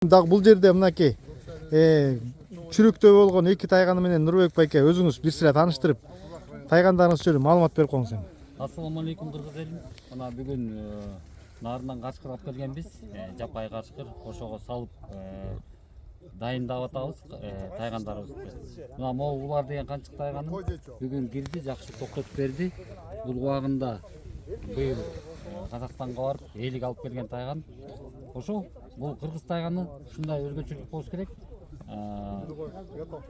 Дагы бул жерде мынакей чүрүктө болгон эки тайганы менен Нурбек байке өзүңүз бир сыйра тааныштырып, тайгандарыңыз жөнүндө маалымат берип коюңуз эми. Ассаламу алейкум кыргыз элим. Мына бүгүн нарынан качкыр алып келгенбиз. Жапай качкыр ошого салып дайындап атабыз тайгандарыбызды. Мына могу улар деген канчык тайганым бүгүн кирди, жакшы токтотуп берди. Бул убагында быйыл Казакстанга барып элик алып келген тайган. Ошо бул кыргыз тайганы ушундай өзгөчөлүк болуш керек.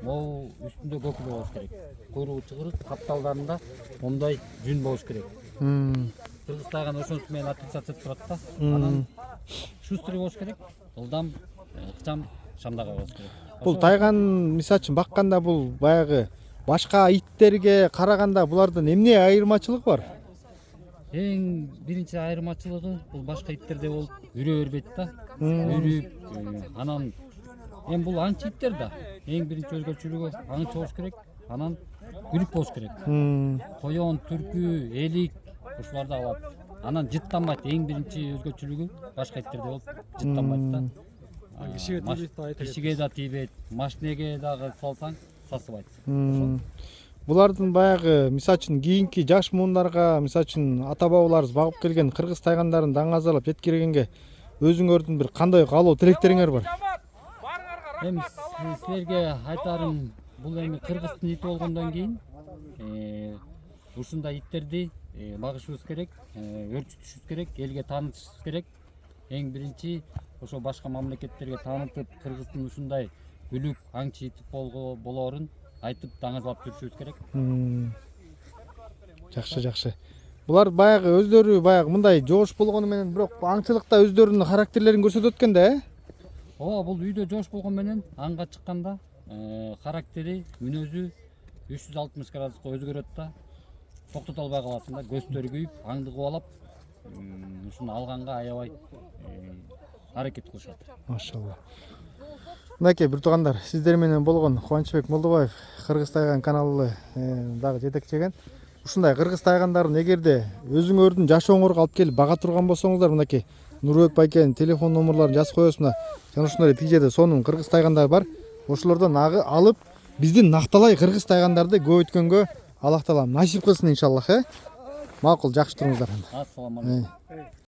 Могу үстүндө көкүлү болуш керек. Куйругу чыгырык, капталдарында мондай жүн болуш керек. Кыргыз тайганы ошонусу менен отличаться этип турат да. Анан шустрый болуш керек. Ылдам, ыкчам, шамдагай болуш керек. Бул тайган мисалы үчүн бакканда бул баягы башка иттерге караганда булардан эмне айырмачылык бар? Эң биринчи айырмачылыгы бул башка иттерде болуп үрө бербейт да. Үрүп, анан эми бул аңчы иттер да. Эң биринчи өзгөчөлүгү аңчы болуш керек, анан күлүк болуш керек. Коён, түркү, элик ушуларды алат. Анан жыттанбайт. Эң биринчи өзгөчөлүгү башка иттерде болуп жыттанбайт да. Кишиге да тийбейт, машинеге дагы салсаң сасыбайт. Булардын баягы мисалы үчүн кийинки жаш муундарга мисалы үчүн ата бабаларыбыз багып келген кыргыз тайгандарын даңазалап жеткиргенге өзүңөрдүн бир кандай каалоо тилектериңер бар? Эми силерге айтарым, бул эми кыргыздын ити болгондон кийин ушундай иттерди багышыбыз керек, өрчүтүшүбүз керек, элге таанытышыбыз керек. Эң биринчи ошо башка мамлекеттерге таанытып, кыргыздын ушундай күлүк, аңчы ити болоорун айтып даңазалап жүрүшүбүз керек. Жакшы. Булар баягы өздөрү баягы мындай жоош болгону менен бирок аңчылыкта өздөрүнүн характерлерин көрсөтөт экен да, Ооба, бул үйдө жоош болгон менен аңга чыкканда характери, мүнөзү 360 градуска өзгөрөт да. Токтото албай каласың да, көздөрү күйүп, аңды кубалап, ушуну алганга аябай аракет кылышат. Машалла. Мынакей бир туугандар, сиздер менен болгон Кубанычбек Молдобаев Кыргыз тайган каналы дагы жетекчеген. Ушундай кыргыз тайгандарын эгерде өзүңөрдүн жашооңорго алып келип бага турган болсоңуздар, мынакей Нурбек байкенин телефон номерлорун жазып коебуз мына. Жана ушундай тиги жерде сонун кыргыз тайгандары бар. Ошолордон алып биздин накталай кыргыз тайгандарды көбөйткөнгө Аллах таалам насип кылсын иншаллах. Макул, жакшы туруңуздар. Ассаламу алейкум.